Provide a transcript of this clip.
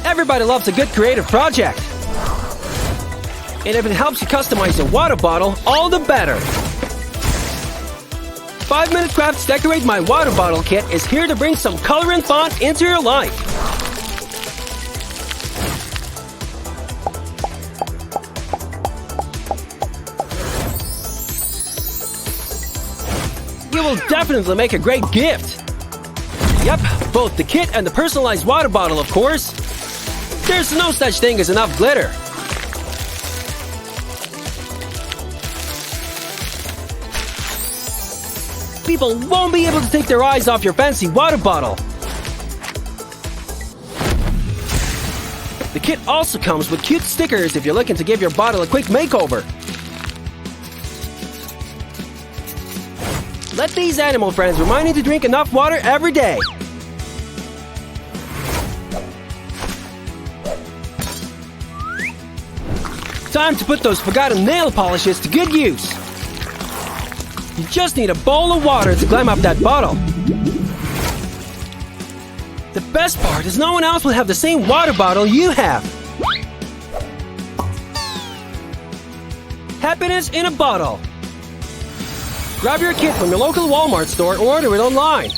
Everybody loves a good creative project. And if it helps you customize your water bottle, all the better. 5-Minute Crafts Decorate My Water Bottle Kit is here to bring some color and fun into your life. You will definitely make a great gift. Yep, both the kit and the personalized water bottle, of course. There's no such thing as enough glitter. People won't be able to take their eyes off your fancy water bottle. The kit also comes with cute stickers if you're looking to give your bottle a quick makeover. Let these animal friends remind you to drink enough water every day. Time to put those forgotten nail polishes to good use. You just need a bowl of water to climb up that bottle. The best part is no one else will have the same water bottle you have. Happiness in a bottle. Grab your kit from your local Walmart store or order it online.